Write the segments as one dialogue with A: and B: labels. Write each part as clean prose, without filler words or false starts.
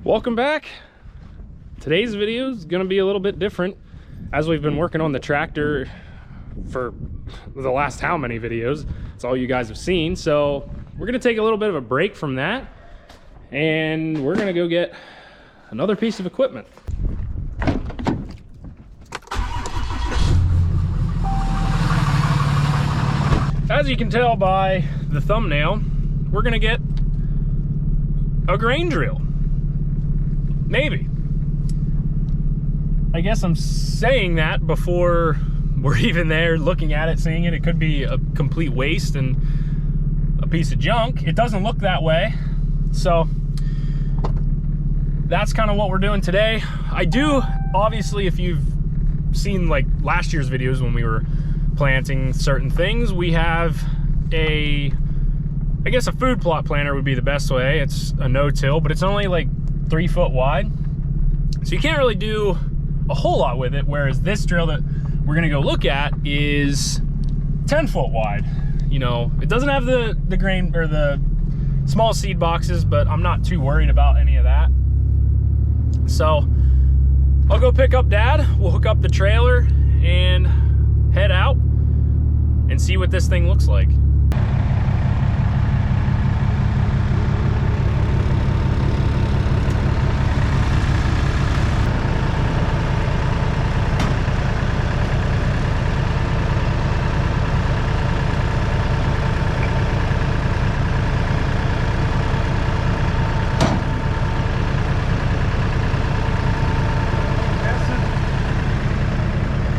A: Welcome back. Today's video is going to be a little bit different, as we've been working on the tractor for the last how many videos. It's all you guys have seen. So we're going to take a little bit of a break from that, and we're going to go get another piece of equipment. As you can tell by the thumbnail, we're going to get a grain drill. Maybe. I guess I'm saying that before we're even there looking at it, seeing it. It could be a complete waste and a piece of junk. It doesn't look that way. So that's kind of what we're doing today. I do, obviously, if you've seen like last year's videos when we were planting certain things, we have I guess a food plot planter would be the best way. It's a no-till, but it's only like 3 foot wide, so you can't really do a whole lot with it, whereas this drill that we're gonna go look at is 10 foot wide. You know, it doesn't have the grain or the small seed boxes, but I'm not too worried about any of that. So I'll go pick up Dad, we'll hook up the trailer and head out and see what this thing looks like.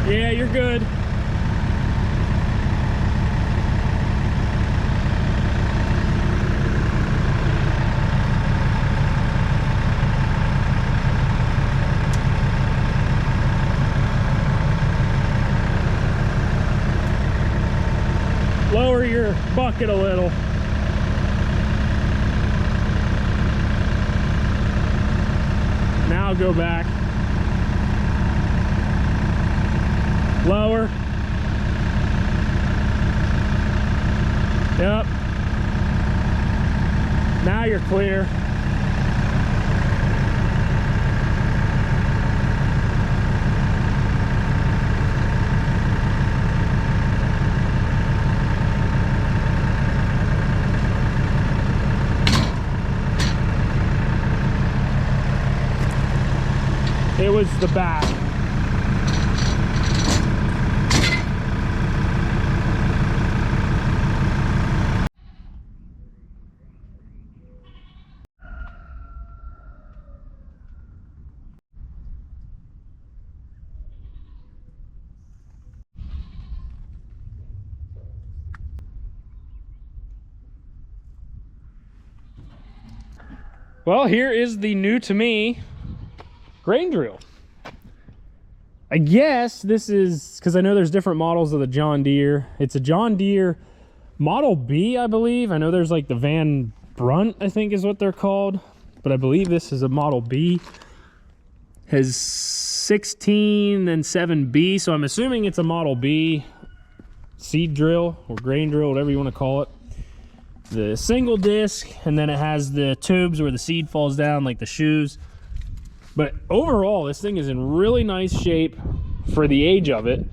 A: Yeah, you're good. Lower your bucket a little. Now go back. Lower. Yep. Now you're clear. It was the back. Well, here is the new to me grain drill. I guess this is, because I know there's different models of the John Deere. It's a John Deere Model B, I believe. I know there's like the Van Brunt, I think is what they're called. But I believe this is a Model B. Has 16 and 7B, so I'm assuming it's a Model B seed drill or grain drill, whatever you want to call it. The single disc, and then it has the tubes where the seed falls down like the shoes. But overall, this thing is in really nice shape for the age of it.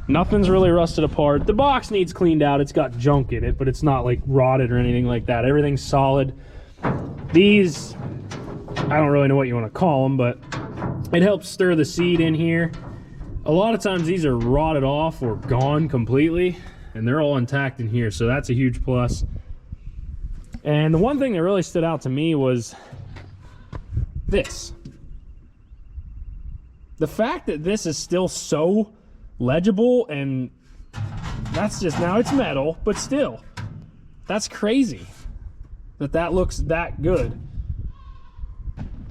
A: Nothing's really rusted apart. The box needs cleaned out. It's got junk in it, but it's not like rotted or anything like that. Everything's solid. These, I don't really know what you want to call them, but it helps stir the seed in here. A lot of times these are rotted off or gone completely, and they're all intact in here, so that's a huge plus. And the one thing that really stood out to me was this. The fact that this is still so legible, and that's just, now it's metal, but still, that's crazy that that looks that good.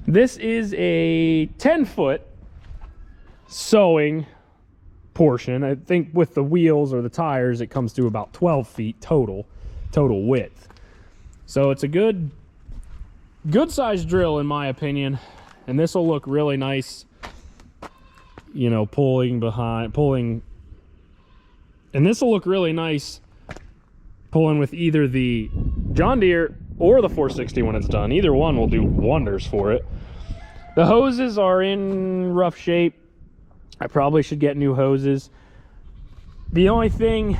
A: This is a 10-foot sewing portion. I think with the wheels or the tires, it comes to about 12 feet total width. So it's a good sized drill in my opinion, and this will look really nice, you know, pulling, and this will look really nice pulling with either the John Deere or the 460 when it's done. Either one will do wonders for it. The hoses are in rough shape. I probably should get new hoses. The only thing,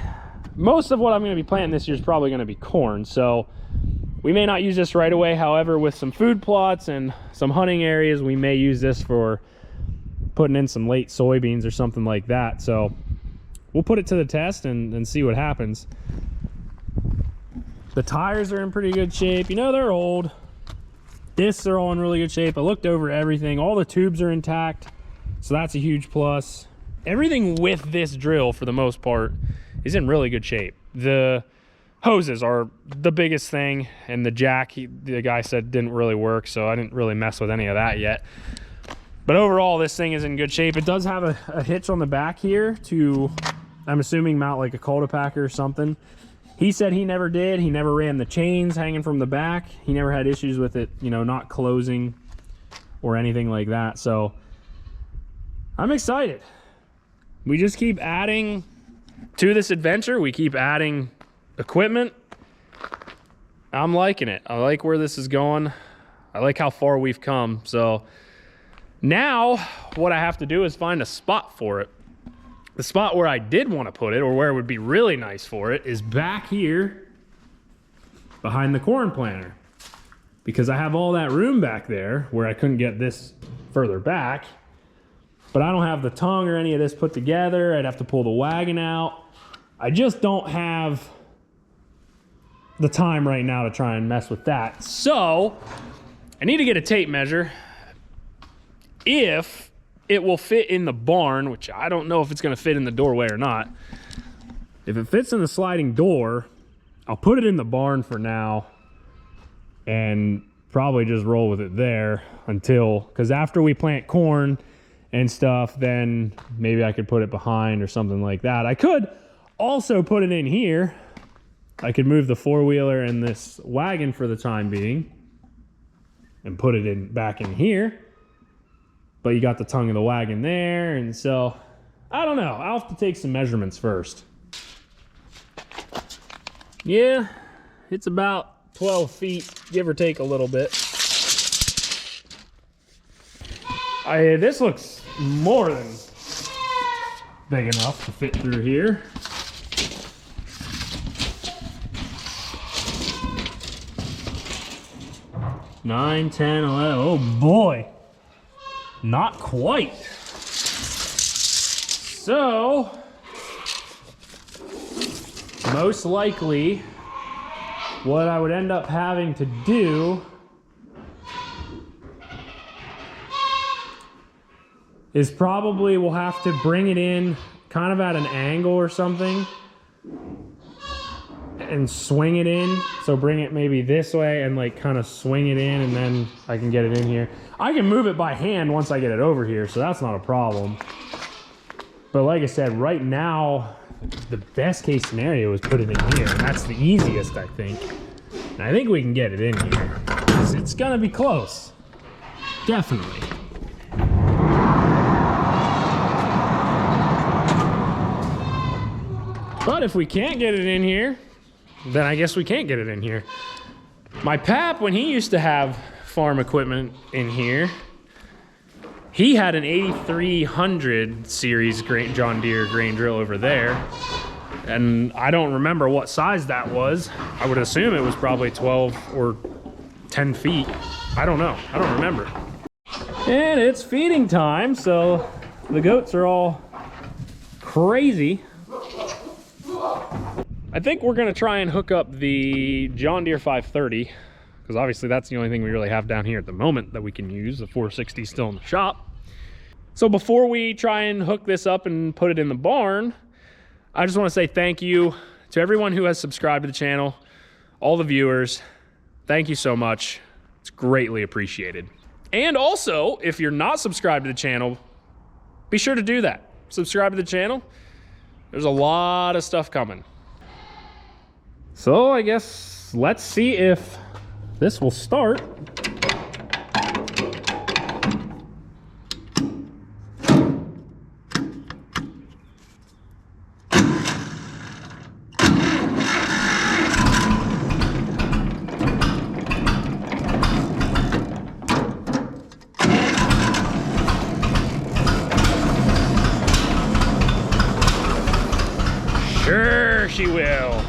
A: most of what I'm going to be planting this year is probably going to be corn, so we may not use this right away. However, with some food plots and some hunting areas, we may use this for putting in some late soybeans or something like that. So we'll put it to the test and see what happens. The tires are in pretty good shape. You know, they're old. Discs are all in really good shape. I looked over everything. All the tubes are intact, so that's a huge plus. Everything with this drill, for the most part, is in really good shape. The hoses are the biggest thing, and the jack, the guy said, didn't really work, so I didn't really mess with any of that yet. But overall, this thing is in good shape. It does have a hitch on the back here to, I'm assuming, mount like a cultipacker or something. He said he never did. He never ran the chains hanging from the back. He never had issues with it, you know, not closing or anything like that. So I'm excited. We just keep adding to this adventure. We keep adding equipment. I'm liking it. I like where this is going. I like how far we've come. So now what I have to do is find a spot for it. The spot where I did want to put it, or where it would be really nice for it, is back here behind the corn planter, because I have all that room back there where I couldn't get this further back, but I don't have the tongue or any of this put together. I'd have to pull the wagon out. I just don't have the time right now to try and mess with that. So I need to get a tape measure. If it will fit in the barn, which I don't know if it's going to fit in the doorway or not. If it fits in the sliding door, I'll put it in the barn for now and probably just roll with it there until, because after we plant corn and stuff, then maybe I could put it behind or something like that. I could also put it in here. I could move the four-wheeler and this wagon for the time being and put it in back in here. But you got the tongue of the wagon there, and so I don't know. I'll have to take some measurements first. Yeah, it's about 12 feet, give or take a little bit. This looks more than big enough to fit through here. Nine, 10, 11, oh boy. Not quite. So, most likely, what I would end up having to do is probably we'll have to bring it in kind of at an angle or something and swing it in. So bring it maybe this way and like kind of swing it in, and then I can get it in here. I can move it by hand once I get it over here, so that's not a problem. But like I said, right now, the best case scenario is put it in here, and that's the easiest, I think. And I think we can get it in here. It's gonna be close. Definitely. But if we can't get it in here, then I guess we can't get it in here. My pap, when he used to have farm equipment in here, he had an 8300 series John Deere grain drill over there, and I don't remember what size that was. I would assume it was probably 12 or 10 feet. I don't know. I don't remember. And it's feeding time, so the goats are all crazy. I think we're gonna try and hook up the John Deere 530, because obviously that's the only thing we really have down here at the moment that we can use. The 460 is still in the shop. So before we try and hook this up and put it in the barn, I just want to say thank you to everyone who has subscribed to the channel, all the viewers. Thank you so much. It's greatly appreciated. And also, if you're not subscribed to the channel, be sure to do that. Subscribe to the channel. There's a lot of stuff coming. So I guess let's see if this will start. she will.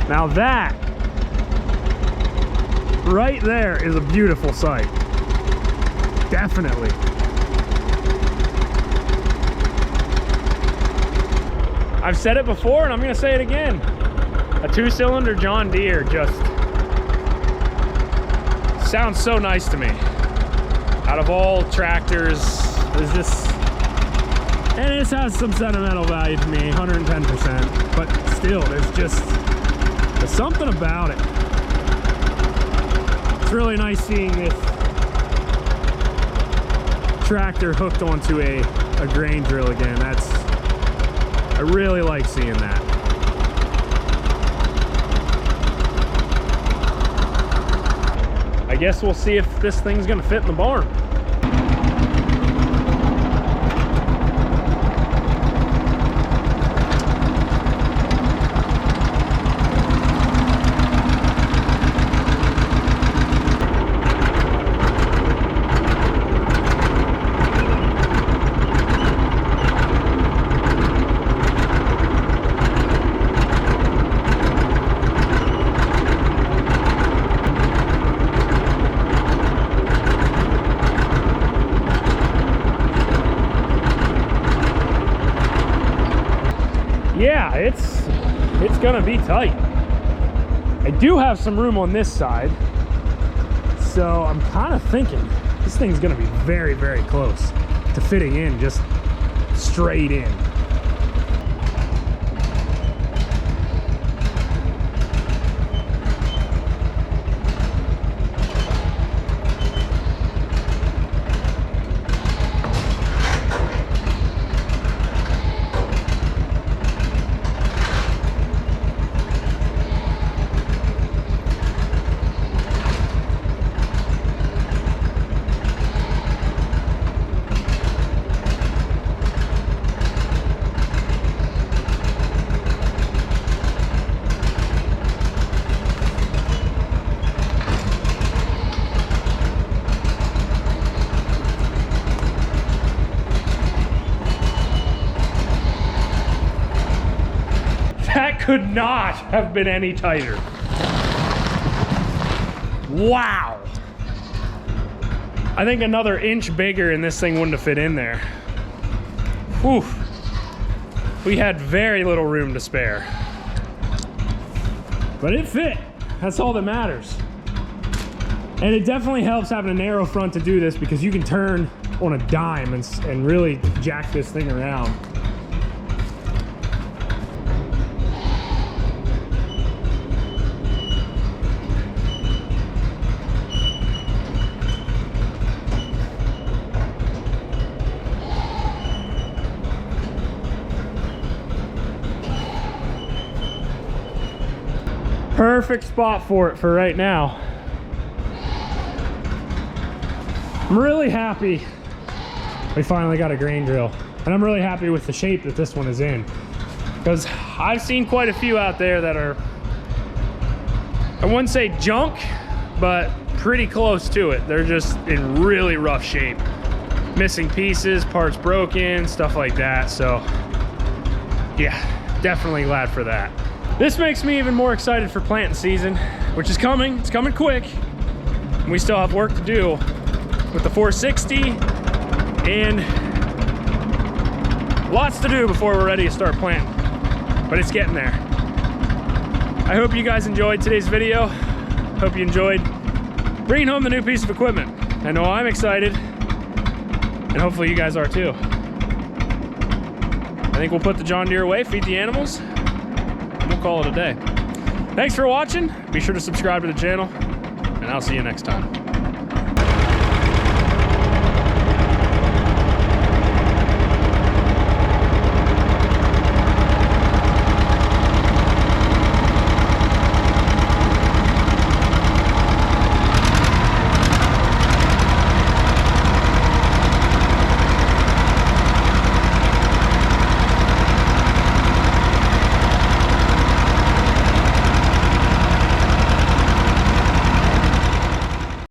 A: Now that right there is a beautiful sight. Definitely. I've said it before and I'm gonna say it again. A 2-cylinder John Deere just sounds so nice to me. Out of all tractors, there's just, and this has some sentimental value to me, 110%, but still, there's something about it. It's really nice seeing this tractor hooked onto a grain drill again. I really like seeing that. I guess we'll see if this thing's gonna fit in the barn. Yeah, it's gonna be tight. I do have some room on this side, so I'm kind of thinking this thing's gonna be very, very close to fitting in just straight in. That could not have been any tighter. Wow. I think another inch bigger and this thing wouldn't have fit in there. Whew. We had very little room to spare. But it fit. That's all that matters. And it definitely helps having a narrow front to do this because you can turn on a dime and really jack this thing around. Perfect spot for it for right now. I'm really happy we finally got a grain drill. And I'm really happy with the shape that this one is in. Because I've seen quite a few out there that are, I wouldn't say junk, but pretty close to it. They're just in really rough shape. Missing pieces, parts broken, stuff like that. So yeah, definitely glad for that. This makes me even more excited for planting season, which is coming. It's coming quick. We still have work to do with the 460 and lots to do before we're ready to start planting, but it's getting there. I hope you guys enjoyed today's video. Hope you enjoyed bringing home the new piece of equipment. I know I'm excited, and hopefully you guys are too. I think we'll put the John Deere away, feed the animals, and we'll call it a day. Thanks for watching. Be sure to subscribe to the channel, and I'll see you next time.